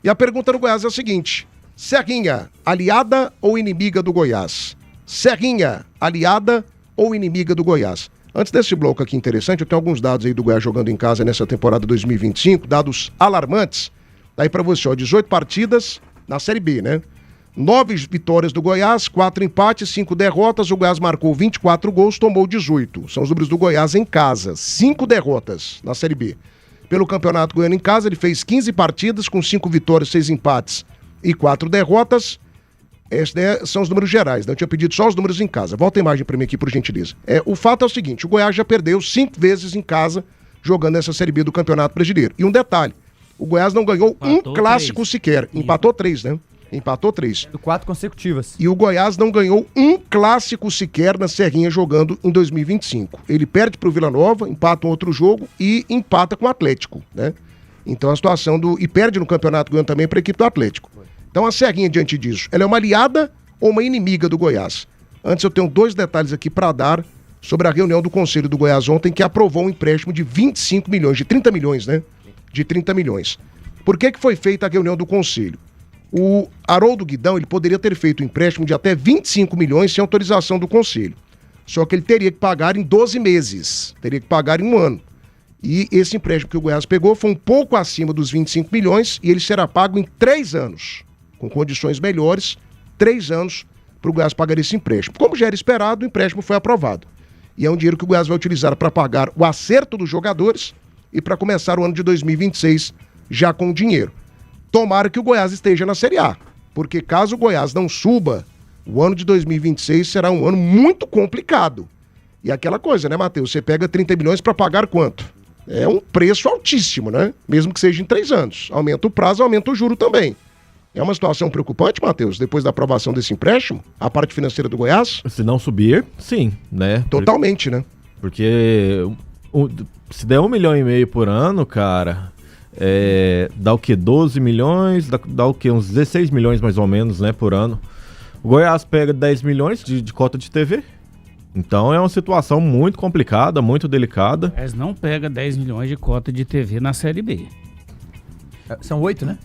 E a pergunta do Goiás é a seguinte: Serrinha, aliada ou inimiga do Goiás? Serrinha, aliada ou inimiga do Goiás? Antes desse bloco aqui interessante, eu tenho alguns dados aí do Goiás jogando em casa nessa temporada 2025, dados alarmantes. Daí pra você, 18 partidas na Série B, né? 9 vitórias do Goiás, 4 empates, 5 derrotas. O Goiás marcou 24 gols, tomou 18. São os números do Goiás em casa. 5 derrotas na Série B. Pelo Campeonato Goiano em casa, ele fez 15 partidas com 5 vitórias, 6 empates e 4 derrotas. Esses são os números gerais, né? Eu tinha pedido só os números em casa. Volta a imagem pra mim aqui, por gentileza. O fato é o seguinte: o Goiás já perdeu 5 vezes em casa jogando essa Série B do Campeonato Brasileiro. E um detalhe: o Goiás não ganhou um clássico sequer. Empatou 3, né? Empatou 3. 4 consecutivas. E o Goiás não ganhou um clássico sequer na Serrinha jogando em 2025. Ele perde pro Vila Nova, empata um outro jogo e empata com o Atlético, né? Então a situação e perde no Campeonato Goiano também para a equipe do Atlético. Então a Serrinha, diante disso, ela é uma aliada ou uma inimiga do Goiás? Antes eu tenho 2 detalhes aqui para dar sobre a reunião do Conselho do Goiás ontem, que aprovou um empréstimo de 25 milhões, de 30 milhões, né? De 30 milhões. Por que foi feita a reunião do Conselho? O Haroldo Guidão, ele poderia ter feito um empréstimo de até 25 milhões sem autorização do Conselho. Só que ele teria que pagar em 12 meses, teria que pagar em um ano. E esse empréstimo que o Goiás pegou foi um pouco acima dos 25 milhões e ele será pago em 3 anos, com condições melhores, 3 anos para o Goiás pagar esse empréstimo. Como já era esperado, o empréstimo foi aprovado. E é um dinheiro que o Goiás vai utilizar para pagar o acerto dos jogadores e para começar o ano de 2026 já com o dinheiro. Tomara que o Goiás esteja na Série A, porque caso o Goiás não suba, o ano de 2026 será um ano muito complicado. E aquela coisa, né, Matheus? Você pega 30 milhões para pagar quanto? É um preço altíssimo, né? Mesmo que seja em 3 anos. Aumenta o prazo, aumenta o juro também. É uma situação preocupante, Matheus, depois da aprovação desse empréstimo, a parte financeira do Goiás? Se não subir, sim, né? Totalmente, né? Porque se der 1,5 milhão por ano, cara, dá o quê? 12 milhões, dá o quê? Uns 16 milhões mais ou menos, né, por ano. O Goiás pega 10 milhões de cota de TV. Então é uma situação muito complicada, muito delicada. Mas não pega 10 milhões de cota de TV na Série B. São 8, né?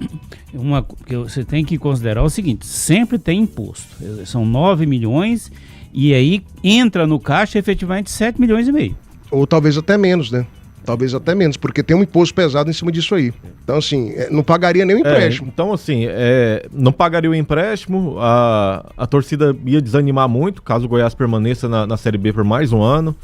Que você tem que considerar o seguinte: sempre tem imposto. São 9 milhões e aí entra no caixa efetivamente 7 milhões e meio. Ou talvez até menos, né? Talvez até menos, porque tem um imposto pesado em cima disso aí. Então, assim, não pagaria nem o empréstimo. Então, assim, não pagaria o empréstimo, a torcida ia desanimar muito caso o Goiás permaneça na Série B por mais um ano.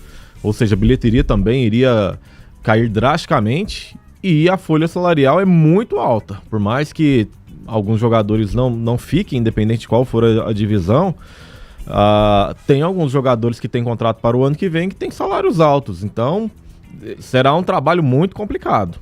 Ou seja, a bilheteria também iria cair drasticamente e a folha salarial é muito alta. Por mais que alguns jogadores não fiquem, independente de qual for a divisão, tem alguns jogadores que têm contrato para o ano que vem que têm salários altos. Então, será um trabalho muito complicado.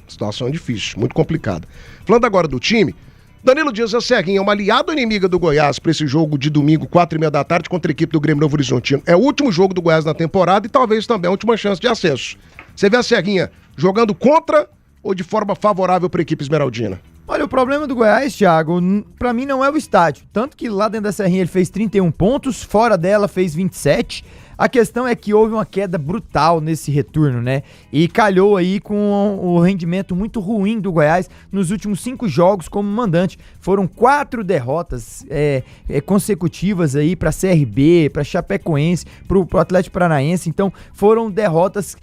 Situação difícil, muito complicada. Falando agora do time, Danilo Dias da Serrinha é uma aliada ou inimiga do Goiás para esse jogo de domingo, 4h30 da tarde, contra a equipe do Grêmio Novo Horizontino? É o último jogo do Goiás na temporada e talvez também a última chance de acesso. Você vê a Serrinha jogando contra ou de forma favorável para a equipe esmeraldina? Olha, o problema do Goiás, Thiago, pra mim não é o estádio. Tanto que lá dentro da Serrinha ele fez 31 pontos, fora dela fez 27. A questão é que houve uma queda brutal nesse retorno, né? E calhou aí com o rendimento muito ruim do Goiás nos últimos 5 jogos como mandante. Foram 4 derrotas consecutivas aí pra CRB, pra Chapecoense, pro Atlético Paranaense. Então foram derrotas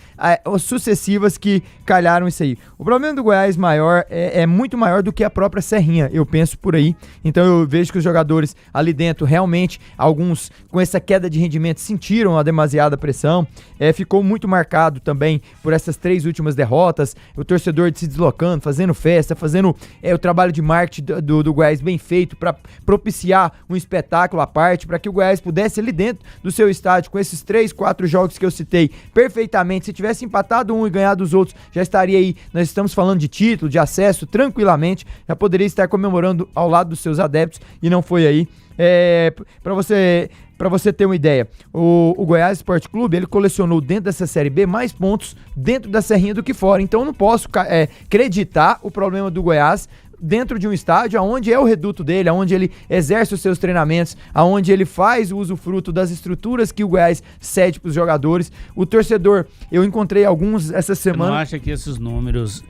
sucessivas que calharam isso aí. O problema do Goiás maior é muito maior do que a própria Serrinha, eu penso por aí. Então eu vejo que os jogadores ali dentro realmente, alguns com essa queda de rendimento sentiram a demasiada pressão, ficou muito marcado também por essas 3 últimas derrotas, o torcedor se deslocando, fazendo festa, fazendo o trabalho de marketing do Goiás bem feito para propiciar um espetáculo à parte, para que o Goiás pudesse ali dentro do seu estádio, com esses 3, 4 jogos que eu citei perfeitamente, se tivesse empatado um e ganhado os outros, já estaria aí, nós estamos falando de título, de acesso, tranquilamente, já poderia estar comemorando ao lado dos seus adeptos e não foi aí. Para você ter uma ideia, o Goiás Esporte Clube, ele colecionou dentro dessa Série B mais pontos dentro da Serrinha do que fora. Então eu não posso acreditar o problema do Goiás dentro de um estádio onde é o reduto dele, onde ele exerce os seus treinamentos, onde ele faz o usufruto das estruturas que o Goiás cede para os jogadores. O torcedor, eu encontrei alguns essa semana... Você não acha que esses números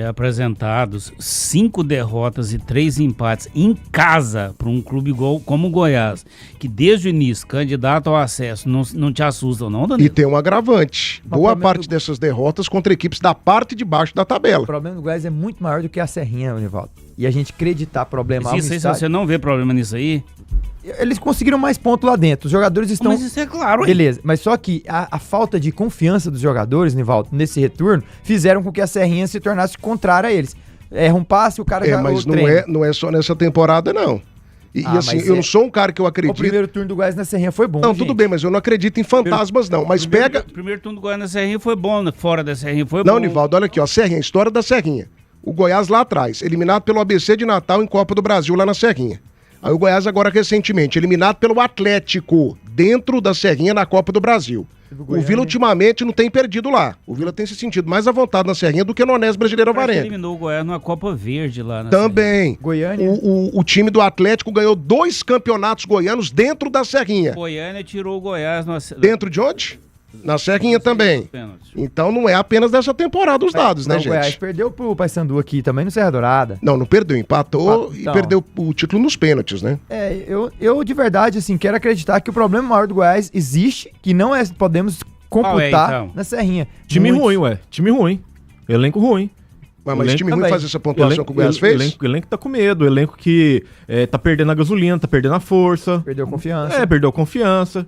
apresentados 5 derrotas e 3 empates em casa para um clube como o Goiás, que desde o início, candidato ao acesso, não te assustam não, Danilo? E tem um agravante. Boa parte dessas derrotas contra equipes da parte de baixo da tabela. O problema do Goiás é muito maior do que a Serrinha, Nivaldo. E a gente acreditar problema Mas isso aí, você não vê problema nisso aí? Eles conseguiram mais pontos lá dentro. Os jogadores estão... Mas isso é claro, hein? Beleza, mas só que a falta de confiança dos jogadores, Nivaldo, nesse retorno, fizeram com que a Serrinha se tornasse contrária a eles. Erra um passe, o cara já... Mas não é só nessa temporada, não. E assim, eu não sou um cara que eu acredito... O primeiro turno do Goiás na Serrinha foi bom, Não, tudo bem, mas eu não acredito em fantasmas, não. Mas pega... O primeiro turno do Goiás na Serrinha foi bom, fora da Serrinha foi bom. Não, Nivaldo, olha aqui, ó, Serrinha, história da Serrinha. O Goiás lá atrás, eliminado pelo ABC de Natal em Copa do Brasil, lá na Serrinha. Aí o Goiás agora recentemente, eliminado pelo Atlético, dentro da Serrinha na Copa do Brasil. O Vila ultimamente não tem perdido lá. O Vila tem se sentido mais à vontade na Serrinha do que no Onésio Brasileiro Alvarenga. Eliminou o Goiás numa Copa Verde lá na Também. Serrinha. Goiânia. O time do Atlético ganhou 2 campeonatos goianos dentro da Serrinha. Goiânia tirou o Goiás... Dentro de onde? Na Serrinha também. Então não é apenas dessa temporada os dados, né, gente? O Goiás perdeu pro Paysandu aqui também no Serra Dourada. Não perdeu, empatou e perdeu o título nos pênaltis, né? Eu de verdade, assim, quero acreditar que o problema maior do Goiás existe, que não podemos computar na Serrinha. Time ruim, ué. Time ruim. Elenco ruim. Mas time ruim faz essa pontuação que o Goiás fez? Elenco tá com medo. Elenco que tá perdendo a gasolina, tá perdendo a força. Perdeu confiança. Perdeu confiança.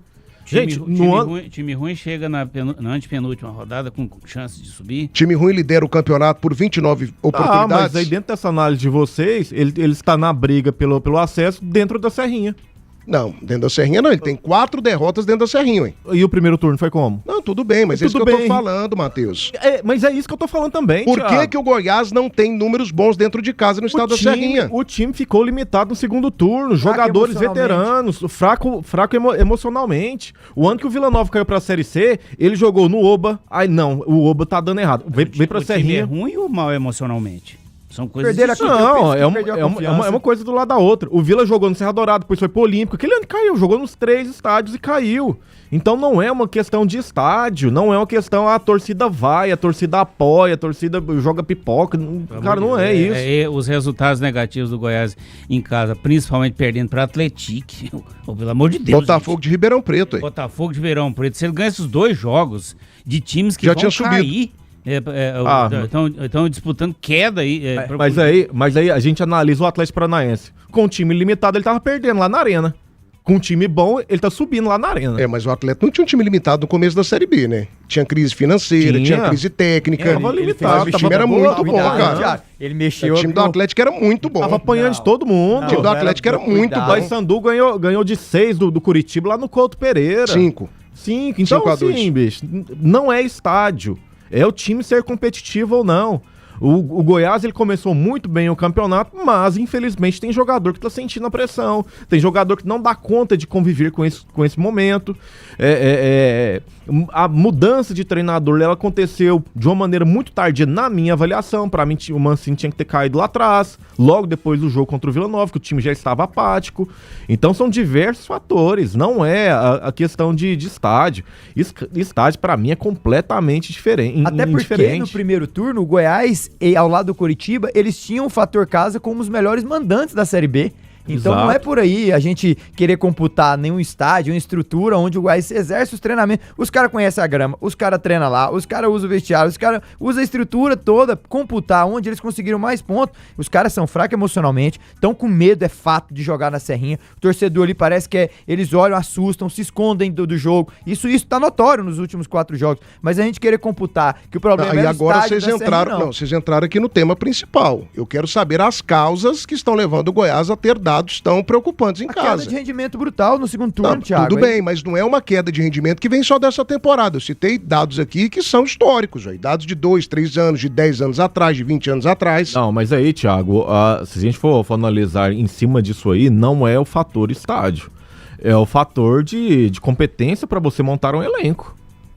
Time ruim chega na antepenúltima rodada com chance de subir. Time ruim lidera o campeonato por 29 oportunidades. Mas aí dentro dessa análise de vocês, ele está na briga pelo acesso dentro da Serrinha. Não, dentro da Serrinha não, ele tem 4 derrotas dentro da Serrinha, hein? E o primeiro turno foi como? Não, tudo bem, mas é isso que eu tô falando, Matheus. Mas é isso que eu tô falando também, Por que o Goiás não tem números bons dentro de casa no estado da Serrinha? O time ficou limitado no segundo turno, jogadores veteranos, fraco emocionalmente. O ano que o Vila Nova caiu pra Série C, ele jogou no Oba, aí não, o Oba tá dando errado. Veio pra Serrinha. O time é ruim ou mal emocionalmente? São coisas é uma coisa do lado da outra. O Vila jogou no Serra Dourada, depois foi pro Olímpico. Aquele ano caiu, jogou nos 3 estádios e caiu. Então não é uma questão de estádio, não é uma questão a torcida vai, a torcida apoia, a torcida joga pipoca. Cara, não é isso. Os resultados negativos do Goiás em casa, principalmente perdendo para Atlético, pelo amor de Deus. Botafogo de Ribeirão Preto. Botafogo de Ribeirão Preto. Se ele ganha esses 2 jogos de times que já vão tinha cair... Estão disputando queda aí. Mas aí a gente analisa o Atlético Paranaense. Com um time limitado, ele tava perdendo lá na Arena. Com um time bom, ele tá subindo lá na Arena. Mas o Atlético não tinha um time limitado no começo da Série B, né? Tinha crise financeira, tinha crise técnica. Tava limitado. O time era muito bom, cara. Ele mexeu. O time do Atlético era muito bom. Tava apanhando de todo mundo. O time do Atlético era muito bom. O Paysandu ganhou de 6 do Curitiba lá no Couto Pereira. 5. Então, assim, bicho, não é estádio. É o time ser competitivo ou não. O Goiás, ele começou muito bem o campeonato, mas infelizmente tem jogador que tá sentindo a pressão, tem jogador que não dá conta de conviver com esse momento. A mudança de treinador, ela aconteceu de uma maneira muito tardia na minha avaliação. Para mim, o Mancini tinha que ter caído lá atrás, logo depois do jogo contra o Vila Nova, que o time já estava apático. Então são diversos fatores, não é a questão de estádio. Estádio, para mim, é completamente diferente. Até porque no primeiro turno, o Goiás, ao lado do Coritiba, eles tinham o fator casa como os melhores mandantes da Série B. Então Não é por aí a gente querer computar nenhum estádio, uma estrutura onde o Goiás exerce os treinamentos. Os caras conhecem a grama, os caras treinam lá, os caras usam o vestiário, os caras usam a estrutura toda, computar onde eles conseguiram mais pontos. Os caras são fracos emocionalmente, estão com medo, é fato, de jogar na Serrinha. O torcedor ali parece que eles olham, assustam, se escondem do jogo. Isso tá notório nos últimos 4 jogos. Mas a gente querer computar que o problema é o agora estádio vocês entraram, vocês entraram aqui no tema principal. Eu quero saber as causas que estão levando o Goiás a ter dados tão preocupantes em casa. Queda de rendimento brutal no segundo turno, Thiago. Tudo bem, mas não é uma queda de rendimento que vem só dessa temporada. Eu citei dados aqui que são históricos, dados de 2, 3 anos, de 10 anos atrás, de 20 anos atrás. Não, mas aí, Thiago, se a gente for analisar em cima disso aí, não é o fator estádio. É o fator de competência para você montar um elenco.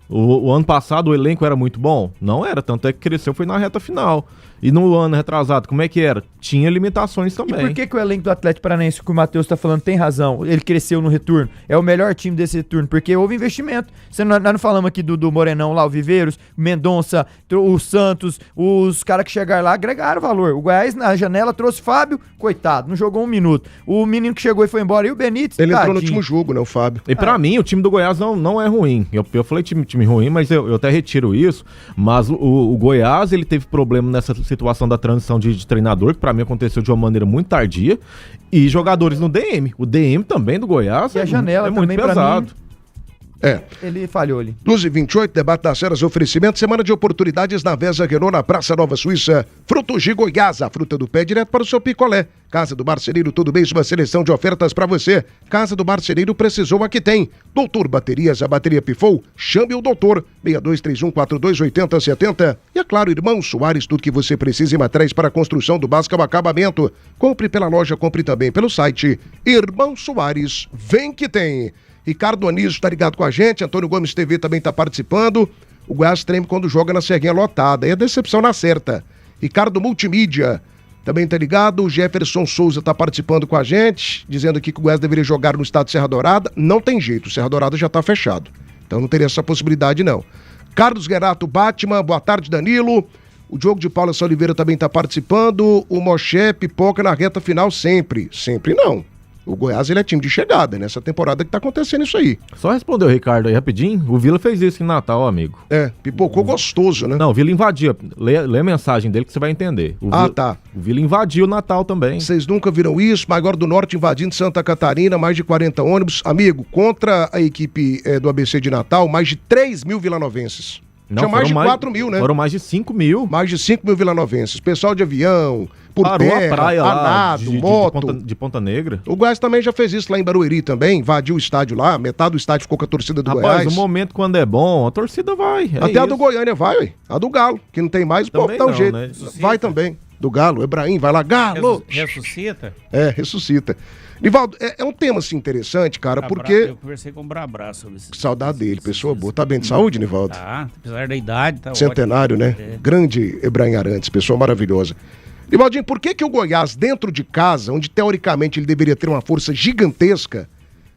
O ano passado o elenco era muito bom? Não era, tanto é que cresceu, foi na reta final. E no ano retrasado, como é que era? Tinha limitações E também. por que o elenco do Atlético Paranaense, que o Matheus tá falando, tem razão? Ele cresceu no retorno. É o melhor time desse retorno, porque houve investimento. Nós não falamos aqui do Morenão lá, o Viveiros, Mendonça, o Santos, os caras que chegaram lá agregaram valor. O Goiás na janela trouxe Fábio, coitado, não jogou 1 minuto. O menino que chegou e foi embora, e o Benítez, Ele entrou no tadinho. último jogo, né, o Fábio? E pra mim, o time do Goiás não é ruim. Eu falei time ruim, mas eu até retiro isso. Mas o Goiás, ele teve problema nessa situação da transição de treinador, que pra mim aconteceu de uma maneira muito tardia. E jogadores no DM. O DM também do Goiás E a janela é muito também, pra pesado. mim, É. ele falhou ali. 12h28, debate das feras, oferecimento, semana de oportunidades na Vesa Renault, na Praça Nova Suíça. Frutos de Goiás, a fruta do pé direto para o seu picolé. Casa do Marceneiro, tudo bem, uma seleção de ofertas para você. Casa do Marceneiro, precisou, aqui tem. Doutor Baterias, a bateria pifou, chame o doutor, 6231428070. E é claro, Irmão Soares, tudo que você precisa em materiais para a construção do básico ao acabamento. Compre pela loja, compre também pelo site. Irmão Soares, vem que tem. Ricardo Anísio está ligado com a gente, Antônio Gomes TV também está participando. O Goiás treme quando joga na Serrinha lotada, é decepção na certa. Ricardo Multimídia também está ligado, o Jefferson Souza está participando com a gente, dizendo aqui que o Goiás deveria jogar no estado de Serra Dourada. Não tem jeito, o Serra Dourada já está fechado, então não teria essa possibilidade não. Carlos Renato Batman, boa tarde Danilo. O Diogo de Paula Oliveira também está participando. O Moché pipoca na reta final sempre. Sempre não. O Goiás, ele é time de chegada, nessa temporada que tá acontecendo isso aí. Só responder o Ricardo aí rapidinho. O Vila fez isso em Natal, amigo. É, pipocou gostoso, né? Não, o Vila invadiu. Lê a mensagem dele que você vai entender. Tá. O Vila invadiu o Natal também. Vocês nunca viram isso, mas agora do Norte invadindo Santa Catarina, mais de 40 ônibus. Amigo, contra a equipe do ABC de Natal, mais de 3 mil vilanovenses. Não, tinha mais de 4 mil, né? Foram mais de 5 mil. Mais de 5 mil vilanovenses. Pessoal de avião, por Parou terra, a praia lá, nado, moto. de Ponta Negra. O Goiás também já fez isso lá em Barueri também, invadiu o estádio lá, metade do estádio ficou com a torcida do Rapaz, Goiás. o momento quando é bom, a torcida vai. Até a do Goiânia vai, ué. A do Galo, que não tem mais, o povo Também dá um não, jeito. né? Vai também. Do Galo, Ebraim, vai lá, Galo! Ressuscita? É, ressuscita. Nivaldo, é um tema assim interessante, cara, porque... Eu conversei com o Brabra sobre isso. Saudade dele, pessoa boa. Tá bem de saúde, Nivaldo? Tá, apesar da idade, tá Centenário, ótimo. né? Grande Ebraim Arantes, pessoa maravilhosa. Nivaldinho, por que o Goiás, dentro de casa, onde teoricamente ele deveria ter uma força gigantesca,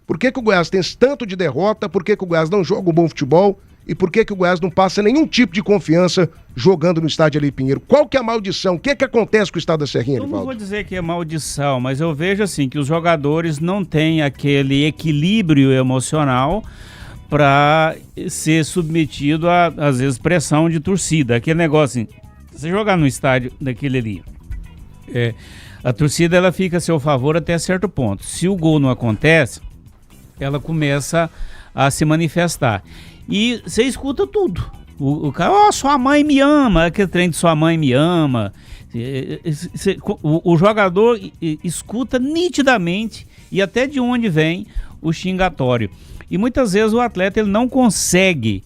por que o Goiás tem esse tanto de derrota, por que o Goiás não joga um bom futebol e por que o Goiás não passa nenhum tipo de confiança jogando no estádio Ali Pinheiro? Qual que é a maldição? O que acontece com o estado da Serrinha, Eu não Nivaldo? vou dizer que é maldição, mas eu vejo assim que os jogadores não têm aquele equilíbrio emocional para ser submetido a, às vezes, pressão de torcida. Aquele negócio assim, você jogar no estádio daquele ali, a torcida ela fica a seu favor até certo ponto. Se o gol não acontece, ela começa a se manifestar. E você escuta tudo. O cara, sua mãe me ama, aquele trem de sua mãe me ama. O jogador escuta nitidamente e até de onde vem o xingatório. E muitas vezes o atleta ele não consegue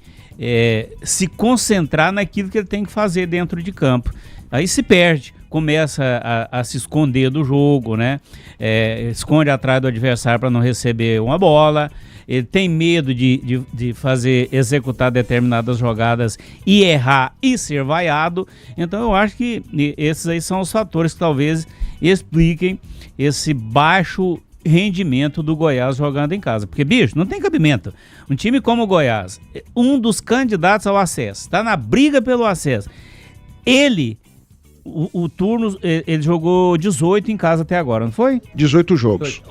se concentrar naquilo que ele tem que fazer dentro de campo. Aí se perde, começa a se esconder do jogo, né? Esconde atrás do adversário para não receber uma bola. Ele tem medo de executar determinadas jogadas e errar e ser vaiado. Então eu acho que esses aí são os fatores que talvez expliquem esse baixo rendimento do Goiás jogando em casa. Porque, bicho, não tem cabimento. Um time como o Goiás, um dos candidatos ao acesso, está na briga pelo acesso. O turno, ele jogou 18 em casa até agora, não foi? 18 jogos.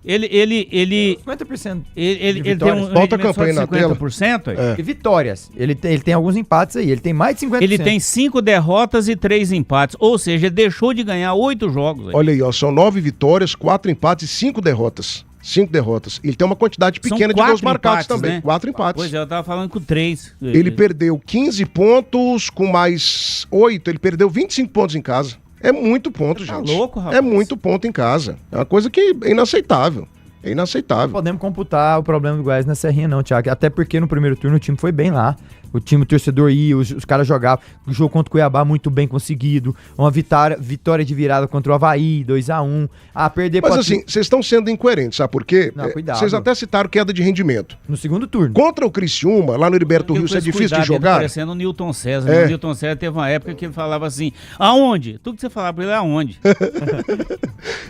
Ele 50%. Ele tem um Bota a rendimento só de campanha na tela. 50%. De vitórias. Ele tem alguns empates aí. Ele tem mais de 50%. Ele tem 5 derrotas e 3 empates. Ou seja, ele deixou de ganhar 8 jogos. Olha aí, ó, são 9 vitórias, 4 empates e 5 derrotas. 5 derrotas. Ele tem uma quantidade pequena de gols marcados também. Né? 4 empates. Pois é, eu tava falando com 3. Ele perdeu 15 pontos com mais 8. Ele perdeu 25 pontos em casa. É muito ponto, Tá gente. louco, rapaz. É muito ponto em casa. É uma coisa que é inaceitável. É inaceitável. Não podemos computar o problema do Goiás na Serrinha, não, Thiago. Até porque no primeiro turno o time foi bem lá. O time, o torcedor ia, os caras jogavam. O jogo contra o Cuiabá muito bem conseguido. Uma vitória de virada contra o Avaí, 2-1. Perder Mas assim, vocês estão sendo incoerentes, sabe por quê? Não, cuidado. Vocês até citaram queda de rendimento. No segundo turno. Contra o Criciúma, lá no Heriberto Rios, é difícil de jogar? Parecendo o Newton César. O Newton César teve uma época que ele falava assim, aonde? Tudo que você falava pra ele é aonde?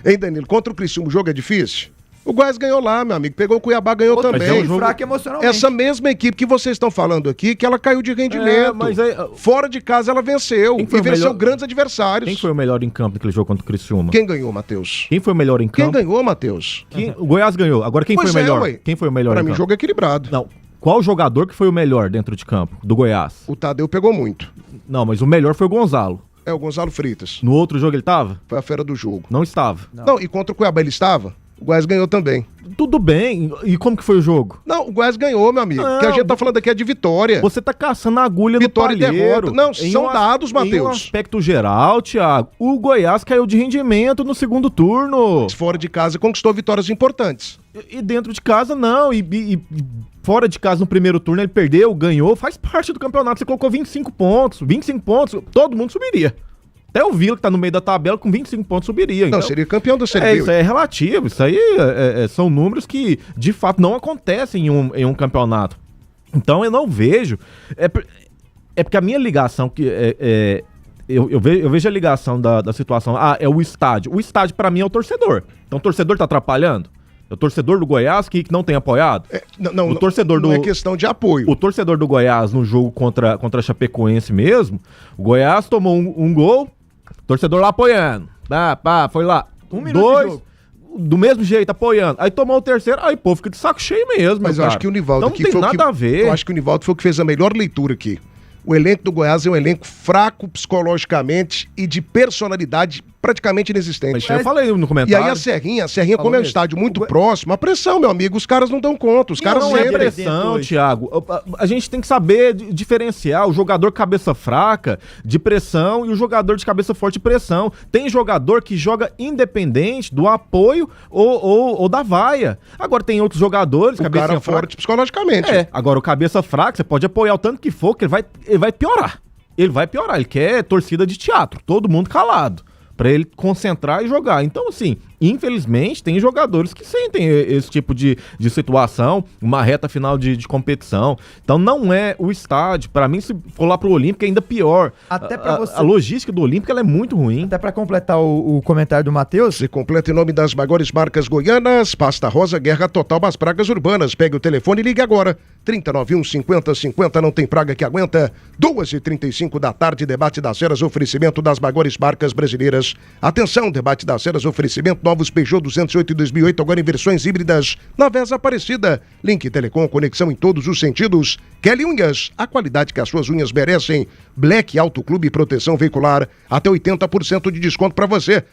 Hein, Danilo? Contra o Criciúma o jogo é difícil? O Goiás ganhou lá, meu amigo. Pegou o Cuiabá, ganhou Outro também. é um jogo fraco emocionalmente. Essa mesma equipe que vocês estão falando aqui, que ela caiu de rendimento. mas aí, Fora de casa ela venceu. Quem E foi o venceu melhor? grandes adversários. Quem foi o melhor em campo naquele jogo contra o Criciúma? Quem ganhou, Matheus? Quem foi o melhor em Quem campo? ganhou, Matheus? O Goiás ganhou. Agora quem Pois foi o melhor? ué. Quem foi o melhor Pra em mim, campo? jogo equilibrado. Não. Qual jogador que foi o melhor dentro de campo do Goiás? O Tadeu pegou muito. Não, mas o melhor foi o Gonzalo. É o Gonzalo Freitas. No outro jogo ele tava? Foi a fera do jogo. Não estava. Não, e contra o Cuiabá ele estava? O Goiás ganhou também. Tudo bem. E como que foi o jogo? Não, o Goiás ganhou, meu amigo. Não, Porque a gente tá falando aqui é de vitória. Você tá caçando a agulha Vitória e no palheiro. derrota. Não, Em são dados, Em um Matheus. aspecto geral, Thiago, o Goiás caiu de rendimento no segundo turno. Fora de casa conquistou vitórias importantes. E dentro de casa, não. E fora de casa, no primeiro turno, ele perdeu, ganhou. Faz parte do campeonato. Você colocou 25 pontos. 25 pontos, todo mundo subiria. Até o Vila, que tá no meio da tabela, com 25 pontos, subiria. Não, Então, seria campeão da Série B. isso aí é relativo. Isso aí são números que, de fato, não acontecem em um campeonato. Então, eu não vejo... É porque a minha ligação... Eu vejo a ligação da situação. É o estádio. O estádio, pra mim, é o torcedor. Então, o torcedor tá atrapalhando? É o torcedor do Goiás que não tem apoiado? O torcedor não é questão de apoio. O torcedor do Goiás, no jogo contra a Chapecoense mesmo, o Goiás tomou um gol, o torcedor lá apoiando. Foi lá. 1 minuto de jogo. Do mesmo jeito, apoiando. Aí tomou o terceiro, aí pô, fica de saco cheio mesmo. Mas eu cara. acho que o Nivaldo então, aqui não tem foi nada a ver. Eu acho que o Nivaldo foi o que fez a melhor leitura aqui. O elenco do Goiás é um elenco fraco psicologicamente e de personalidade praticamente inexistente. Mas eu falei no E comentário. aí a Serrinha como é um mesmo. estádio muito próximo, a pressão, meu amigo, os caras não dão conta, os caras Não é sempre... pressão, Thiago. A gente tem que saber diferenciar o jogador cabeça fraca de pressão e o jogador de cabeça forte de pressão. Tem jogador que joga independente do apoio ou da vaia. Agora tem outros jogadores, O cara forte psicologicamente. Agora o cabeça fraca, você pode apoiar o tanto que for, que ele vai piorar. Ele vai piorar, ele quer torcida de teatro, todo mundo calado. Pra ele concentrar e jogar. Então, assim, infelizmente, tem jogadores que sentem esse tipo de situação, uma reta final de competição. Então, não é o estádio. Pra mim, se for lá pro Olímpico, é ainda pior. Até pra você... A logística do Olímpico, ela é muito ruim. Até pra completar o comentário do Matheus, Se completa em nome das maiores marcas goianas, Pasta Rosa, guerra total das pragas urbanas. Pegue o telefone e ligue agora. 3091 5050, não tem praga que aguenta. 2h35 da tarde, debate das feras, oferecimento das maiores marcas brasileiras. Atenção, debate das feras, oferecimento novos Peugeot 208 e 2008, agora em versões híbridas. Na Vesa Aparecida, Link Telecom, conexão em todos os sentidos. Kelly Unhas, a qualidade que as suas unhas merecem. Black Auto Clube Proteção Veicular, até 80% de desconto para você.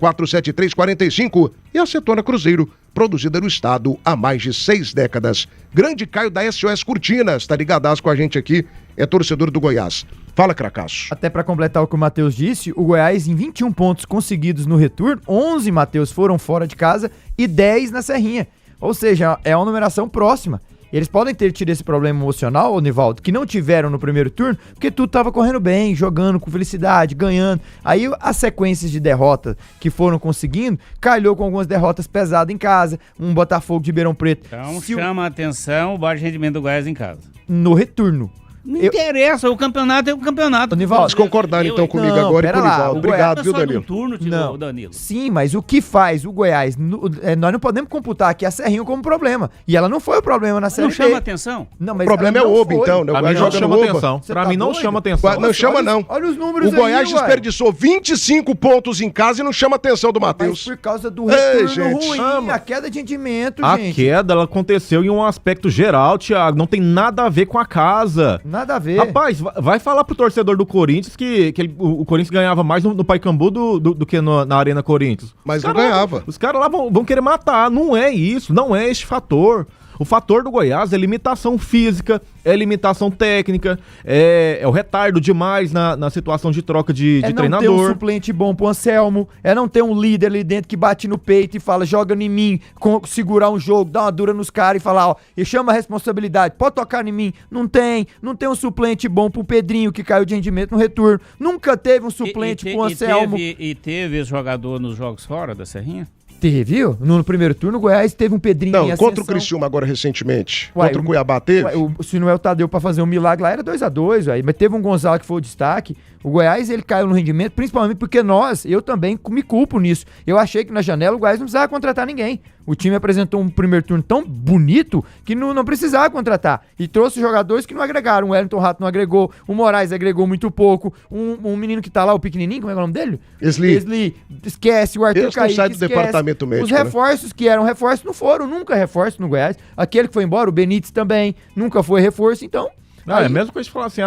6232647345. E a Acetona Cruzeiro, produzida no estado há mais de 6 décadas. Grande Caio da SOS Cortinas, tá ligadaço com a gente aqui, é torcedor do Goiás. Fala, Cracaço. até pra completar o que o Matheus disse, o Goiás em 21 pontos conseguidos no retorno, 11, Matheus, foram fora de casa e 10 na Serrinha. Ou seja, é uma numeração próxima. Eles podem ter tido esse problema emocional, ô Nivaldo, que não tiveram no primeiro turno, porque tudo tava correndo bem, jogando com felicidade, ganhando. Aí as sequências de derrota que foram conseguindo, calhou com algumas derrotas pesadas em casa, um Botafogo de Ribeirão Preto. Então chama a atenção o baixo rendimento do Goiás em casa. No retorno. Não interessa, o campeonato é o campeonato. Nivaldo, Vamos concordar então comigo Não, agora e com pera o lá, Nivaldo. o Goiás Obrigado, viu, Só de um Danilo? turno tirou o Danilo. Sim, mas o que faz o Goiás... nós não podemos computar aqui a Serrinha como problema. E ela não foi o problema na Série Não chama B. atenção? Não, O mas problema é ela o não Oba, foi. então, né? O Pra mim Goiás não joga chama no Oba. atenção. Você Pra tá mim não doido? chama atenção. Não chama, não. Olha os números O Goiás aí, uai. desperdiçou 25 pontos em casa e não chama a atenção do Mas Matheus. por causa do Ei, retorno gente. ruim, a queda de rendimento, A gente. queda, ela aconteceu em um aspecto geral, Thiago. Não tem nada a ver com a casa. Nada a ver. Rapaz, vai falar pro torcedor do Corinthians que o Corinthians ganhava mais no Pacaembu do que na Arena Corinthians. Mas Os não caras lá- ganhava. Os caras lá vão querer matar. Não é isso, não é este fator. O fator do Goiás é limitação física, é limitação técnica, é o retardo demais na situação de troca de treinador. É não ter um suplente bom pro Anselmo, é não ter um líder ali dentro que bate no peito e fala, joga em mim, segurar um jogo, dá uma dura nos caras e falar, ó, e chama a responsabilidade, pode tocar em mim. Não tem um suplente bom pro Pedrinho que caiu de rendimento no retorno. Nunca teve um suplente pro Anselmo. E teve esse jogador nos jogos fora da Serrinha? Teve, viu? No primeiro turno, o Goiás teve um Pedrinho em ascensão. Contra o Criciúma agora recentemente. Contra o Cuiabá teve? Se não é o Tadeu pra fazer um milagre lá, era 2-2, mas teve um Gonzalo que foi o destaque. O Goiás, ele caiu no rendimento, principalmente porque eu também me culpo nisso. Eu achei que na janela o Goiás não precisava contratar ninguém. O time apresentou um primeiro turno tão bonito que não precisava contratar. E trouxe jogadores que não agregaram. O Wellington Rato não agregou, o Moraes agregou muito pouco. Um menino que tá lá, o pequenininho, como é o nome dele? Esli. Esquece, o Arthur Kaique, sai do departamento médico. Os reforços que eram reforços não foram nunca reforços no Goiás. Aquele que foi embora, o Benítez também, nunca foi reforço, então... É a mesma coisa de falar assim,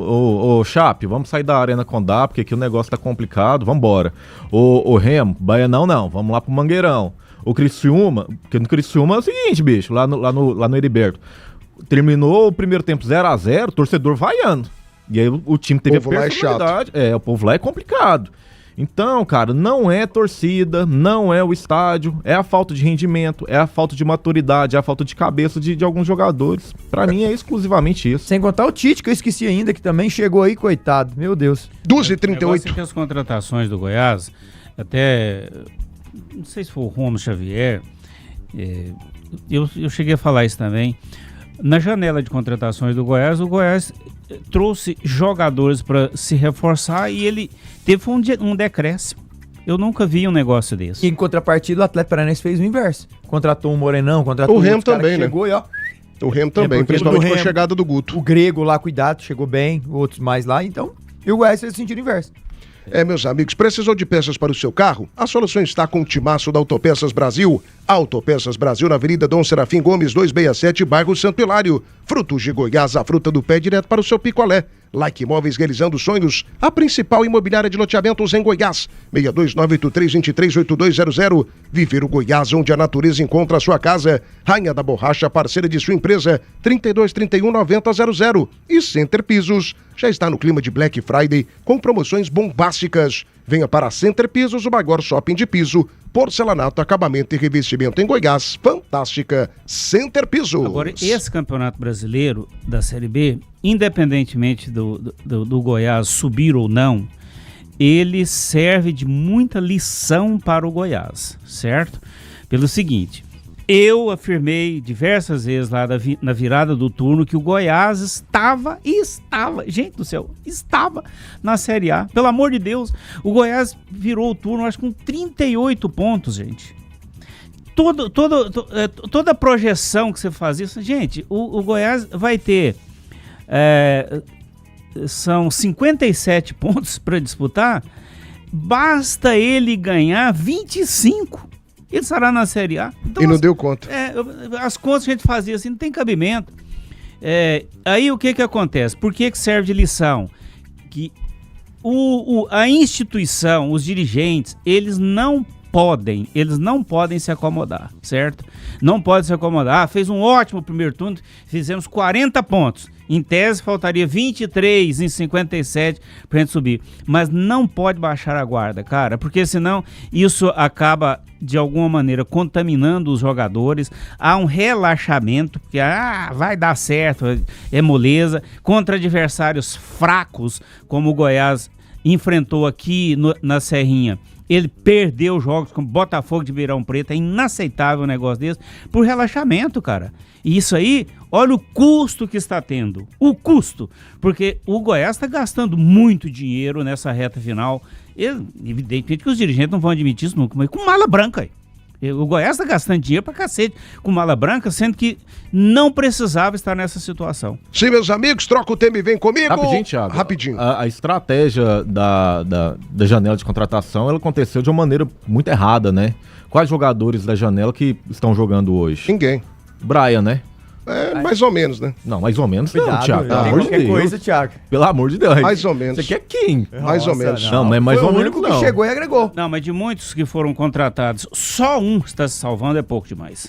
ô Chape, vamos sair da Arena Condá, porque aqui o negócio tá complicado, vambora. O Remo, Baianão não, vamos lá pro Mangueirão. O Criciúma, porque no Criciúma é o seguinte, bicho, lá no Heriberto, terminou o primeiro tempo 0-0, torcedor vaiando. E aí o time teve a personalidade. O povo lá é complicado. Então, cara, não é torcida, não é o estádio, é a falta de rendimento, é a falta de maturidade, é a falta de cabeça de alguns jogadores. Pra mim é exclusivamente isso. Sem contar o Tite, que eu esqueci ainda, que também chegou aí, coitado. Meu Deus. 12h38. Que as contratações do Goiás, até, não sei se foi o Romo Xavier, eu cheguei a falar isso também. Na janela de contratações do Goiás, o Goiás trouxe jogadores para se reforçar e ele teve um decréscimo. Eu nunca vi um negócio desse. E em contrapartida, o Atlético Paranaense fez o inverso. Contratou um Morenão, contratou o Remo também, né? Chegou e ó. O Remo também, principalmente com a chegada do Guto. O Grego lá, cuidado, chegou bem, outros mais lá, então. E o Goiás fez o sentido inverso. Meus amigos, precisou de peças para o seu carro? A solução está com o timaço da Autopeças Brasil. Autopeças Brasil, na Avenida Dom Serafim Gomes, 267, bairro Santo Hilário. Frutos de Goiás, a fruta do pé direto para o seu picolé. Like Imóveis, realizando sonhos. A principal imobiliária de loteamentos em Goiás. 62983238200. Viver o Goiás, onde a natureza encontra a sua casa. Rainha da Borracha, parceira de sua empresa. 3231-9000. E Center Pisos. Já está no clima de Black Friday, com promoções bombásticas. Venha para Center Pisos, o maior shopping de piso, porcelanato, acabamento e revestimento em Goiás. Fantástica Center Pisos. Agora, esse campeonato brasileiro da Série B, independentemente do Goiás subir ou não, ele serve de muita lição para o Goiás, certo? Pelo seguinte, eu afirmei diversas vezes lá na virada do turno que o Goiás estava, gente do céu, estava na Série A. Pelo amor de Deus, o Goiás virou o turno, acho que com 38 pontos, gente. Toda a projeção que você fazia, gente, o Goiás vai ter, são 57 pontos para disputar, basta ele ganhar 25. Ele estará na Série A. Então, e não deu conta. As contas que a gente fazia assim, não tem cabimento. Aí o que acontece? Por que serve de lição? Que a instituição, os dirigentes, eles não podem se acomodar, certo? Não podem se acomodar. Fez um ótimo primeiro turno, fizemos 40 pontos. Em tese, faltaria 23 em 57 pra gente subir. Mas não pode baixar a guarda, cara, porque senão isso acaba, de alguma maneira, contaminando os jogadores. Há um relaxamento, porque vai dar certo, é moleza. Contra adversários fracos, como o Goiás enfrentou aqui na Serrinha. Ele perdeu jogos como Botafogo de Ribeirão Preto. É inaceitável um negócio desse por relaxamento, cara. E isso aí, olha o custo que está tendo. O custo. Porque o Goiás está gastando muito dinheiro nessa reta final. Evidentemente que os dirigentes não vão admitir isso nunca, mas com mala branca aí. O Goiás está gastando dinheiro pra cacete com mala branca, sendo que não precisava estar nessa situação. Sim, meus amigos, troca o tema e vem comigo. Rapidinho, Thiago. Rapidinho. A estratégia da janela de contratação, ela aconteceu de uma maneira muito errada, né? Quais jogadores da janela que estão jogando hoje? Ninguém. Brian, né? Mais ou menos, né? Não, mais ou menos Cuidado, não, Thiago. Pelo tem amor de qualquer Deus. coisa, Thiago. Pelo amor de Deus. Mais ou menos. Você quer quem? Mais ou menos. Não é mais ou menos não. Foi o único que chegou e agregou. Não, mas de muitos que foram contratados, só um está se salvando é pouco demais.